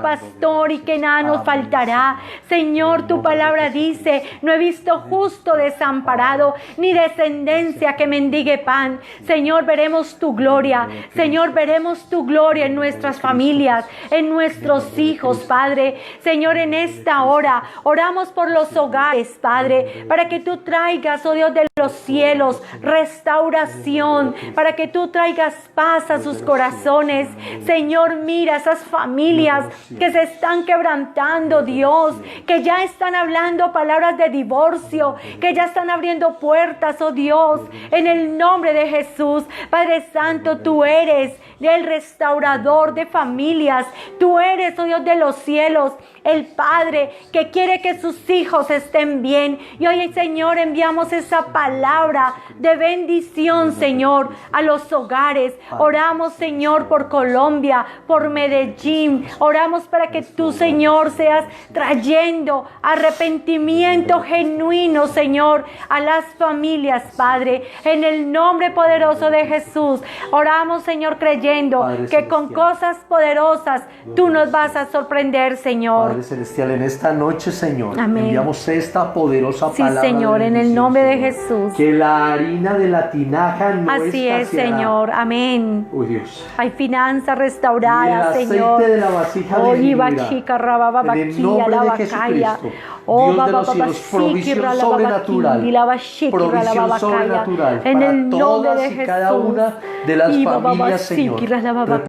pastor y que nada nos faltará. Señor, tu palabra dice, no he visto justo desamparado, ni descendencia que mendigue pan. Señor, veremos tu gloria. Señor, veremos tu gloria en nuestras familias, en nuestros hijos, Padre. Señor, en esta hora oramos por los hogares, Padre, para que tú traigas, oh Dios de los cielos, restauración, para que tú traigas paz a sus corazones. Señor, mira esas familias que se están quebrantando, Dios, que ya están hablando palabras de divorcio, que ya están abriendo puertas, oh Dios, en el nombre de Jesús. Padre Santo, tú eres el restaurador de familias, tú eres, oh Dios de los cielos, el Padre que quiere que sus hijos estén bien. Y hoy, Señor, enviamos esa palabra de bendición, Señor, a los hogares. Oramos, Señor, por Colombia, por Medellín. Oramos para que tú, Señor, seas trayendo arrepentimiento genuino, Señor, a las familias, Padre. En el nombre poderoso de Jesús, oramos, Señor, creyendo Padre que con celestial, cosas poderosas tú nos vas a sorprender, Señor. Padre Celestial, en esta noche, Señor, Amén. enviamos esta poderosa Sí, palabra. Señor, de en el bendición, nombre de Señor. Jesús. Que la harina de la tinaja no Así es, escaseará. Señor. Amén. Oh Dios. Hay finanzas Y el restauradas, aceite Señor. de la vasija Oh, disminuirá. iba chica, rababa, En el vaquilla, nombre la de vacaya. Jesucristo, Oh, Dios de los baba, cielos, siqui, provisión rala, sobrenatural, vaquilla, la vachiqui, rala, provisión vacaya. sobrenatural En para el nombre todas de y Jesús. cada una de las Y baba, familias, Señor. siqui, rala, vava-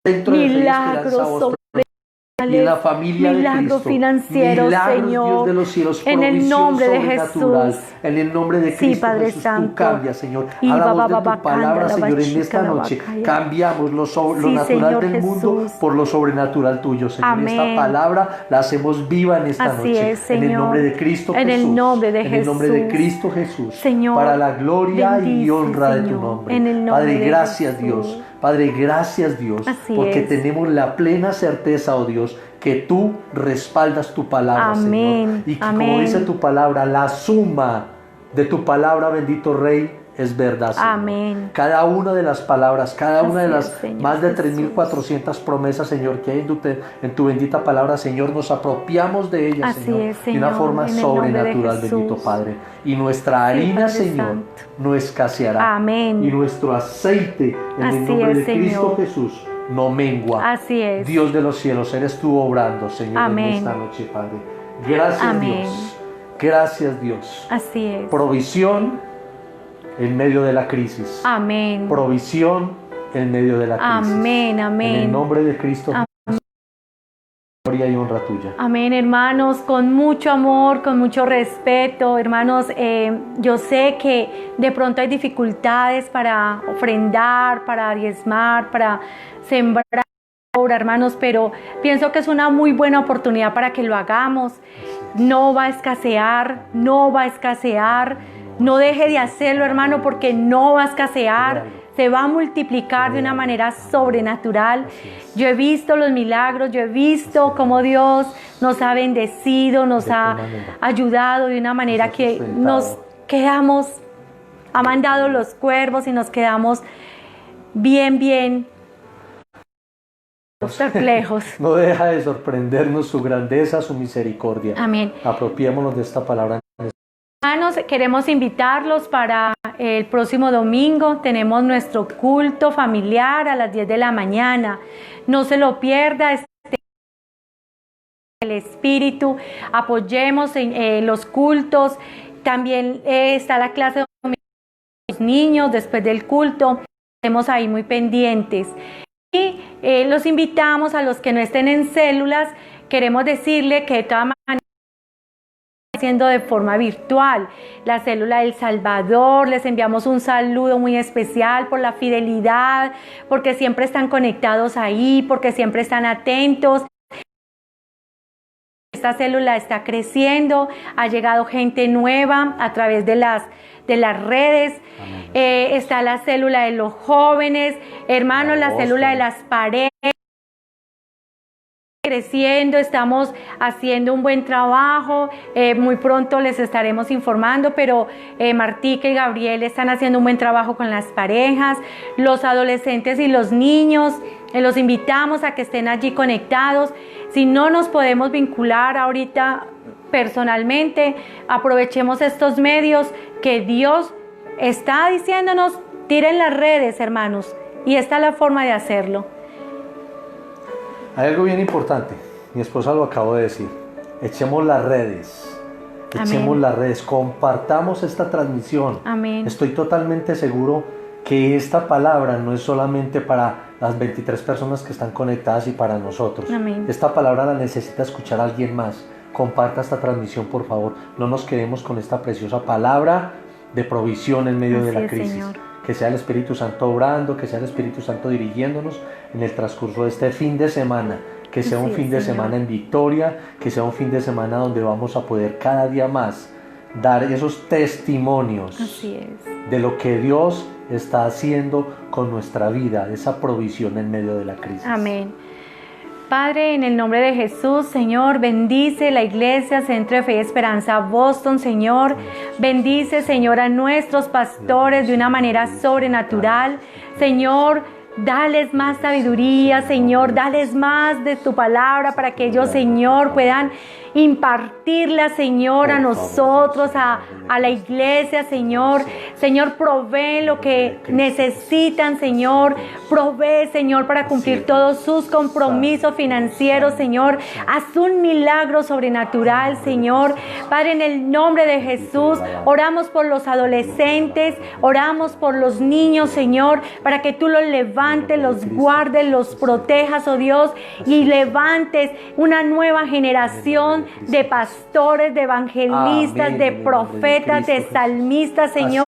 Dentro de Fe y Milagros Esperanza Boston, y en la familia de milagros Cristo, financieros, milagros, Señor, Dios de los cielos, en el provisión nombre de sobrenatural. Jesús. En el nombre de Sí, Cristo Padre Jesús, Santo. tú cambias, Señor. Y A la voz de baba, tu palabra, bacanda, la Señor, en bachica, esta la noche bacaya. cambiamos lo Sí, natural Señor del mundo Jesús. por lo sobrenatural tuyo, Señor. Amén. Esta palabra la hacemos viva en esta Así noche. es, En el Señor. nombre de Cristo En Jesús. el nombre de En el nombre de Jesús. Cristo Jesús. Señor, para la gloria y bendice, honra de tu Señor, nombre. en el nombre Padre, de gracias, Jesús. Dios. Padre, gracias, Dios. Así porque es. tenemos la plena certeza, oh Dios, que tú respaldas tu palabra, Amén, Señor. Y que, amén. como dice tu palabra, la suma de tu palabra, bendito Rey, es verdad, Señor. Amén. Cada una de las palabras, cada una de Así las es, Señor más de Jesús. 3.400 promesas, Señor, que hay en tu bendita palabra, Señor, nos apropiamos de ellas, Así Señor, es, de una Señor, forma en el nombre de sobrenatural, Jesús. bendito Padre. Y nuestra harina, Padre Señor, Santo. no escaseará. Amén. Y nuestro aceite, en Así el nombre es, de Cristo Señor. Jesús, no mengua. Así es. Dios de los cielos, eres tú obrando, Señor, Amén. en esta noche, Padre. Gracias, Amén. Dios. Gracias, Dios. Así es. Provisión en medio de la crisis. Amén. Provisión en medio de la crisis. Amén, amén. En el nombre de Cristo, Amén. gloria y honra tuya. Amén, hermanos, con mucho amor, con mucho respeto. Hermanos, yo sé que de pronto hay dificultades para ofrendar, para diezmar, para sembrar, hermanos, pero pienso que es una muy buena oportunidad para que lo hagamos. No va a escasear, no va a escasear. No deje de hacerlo, hermano, porque no va a escasear. Se va a multiplicar de una manera sobrenatural. Yo he visto los milagros, yo he visto cómo Dios nos ha bendecido, nos ha ayudado de una manera que nos quedamos, ha mandado los cuervos y nos quedamos bien perplejos. No deja de sorprendernos su grandeza, su misericordia. Amén. Apropiémonos de esta palabra. Hermanos, queremos invitarlos para el próximo domingo. Tenemos nuestro culto familiar a las 10 de la mañana. No se lo pierda. El Espíritu. Apoyemos en los cultos. También está la clase de los niños después del culto. Estemos ahí muy pendientes. Y los invitamos a los que no estén en células. Queremos decirle que de todas maneras haciendo de forma virtual. La célula del Salvador, les enviamos un saludo muy especial por la fidelidad, porque siempre están conectados ahí, porque siempre están atentos. Esta célula está creciendo, ha llegado gente nueva a través de las redes. Está la célula de los jóvenes, hermanos, la célula de las parejas. Creciendo, estamos haciendo un buen trabajo, muy pronto les estaremos informando, pero Martica y Gabriel están haciendo un buen trabajo con las parejas, los adolescentes y los niños, los invitamos a que estén allí conectados. Si no nos podemos vincular ahorita personalmente, aprovechemos estos medios que Dios está diciéndonos, tiren las redes, hermanos, y esta es la forma de hacerlo. Hay algo bien importante, mi esposa lo acabó de decir, echemos las redes, Amén. las redes, compartamos esta transmisión. Amén. Estoy totalmente seguro que esta palabra no es solamente para las 23 personas que están conectadas y para nosotros. Amén. Esta palabra la necesita escuchar alguien más. Comparta esta transmisión, por favor. No nos quedemos con esta preciosa palabra de provisión en medio de la crisis. Señor. Que sea el Espíritu Santo obrando, que sea el Espíritu Santo dirigiéndonos en el transcurso de este fin de semana. Que sea un fin de semana en victoria, que sea un fin de semana donde vamos a poder cada día más dar esos testimonios de lo que Dios está haciendo con nuestra vida, esa provisión en medio de la crisis. Amén. Padre, en el nombre de Jesús, Señor, bendice la Iglesia Centro de Fe y Esperanza Boston, Señor. Bendice, Señor, a nuestros pastores de una manera sobrenatural. Señor, dales más sabiduría, Señor, dales más de tu palabra para que ellos, Señor, puedan impartirla, Señor, a nosotros, a la iglesia, Señor. Señor, provee lo que necesitan, Señor. Provee, Señor, para cumplir todos sus compromisos financieros, Señor. Haz un milagro sobrenatural, Señor. Padre, en el nombre de Jesús, oramos por los adolescentes, oramos por los niños, Señor, para que tú los levantes, los guardes, los protejas, oh Dios, y levantes una nueva generación de pastores, de evangelistas, amén, de profetas, de salmistas, Señor.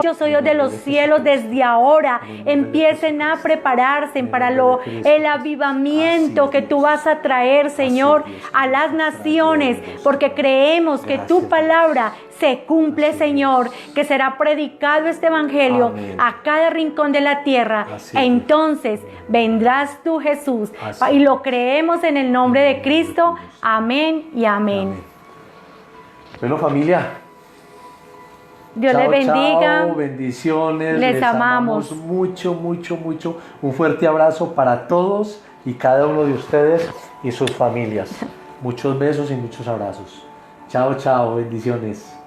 Yo soy Dios de los cielos, desde ahora empiecen a prepararse para el avivamiento que tú vas a traer, Señor, a las naciones, porque creemos que tu palabra se cumple, Señor, que será predicado este evangelio a cada rincón de la tierra. Entonces vendrás tú, Jesús, y lo creemos en el nombre de Cristo. Amén y amén. Bueno, familia, Dios les bendiga. Chao, bendiciones. Les amamos mucho, mucho, mucho. Un fuerte abrazo para todos y cada uno de ustedes y sus familias. Muchos besos y muchos abrazos. Chao, chao, bendiciones.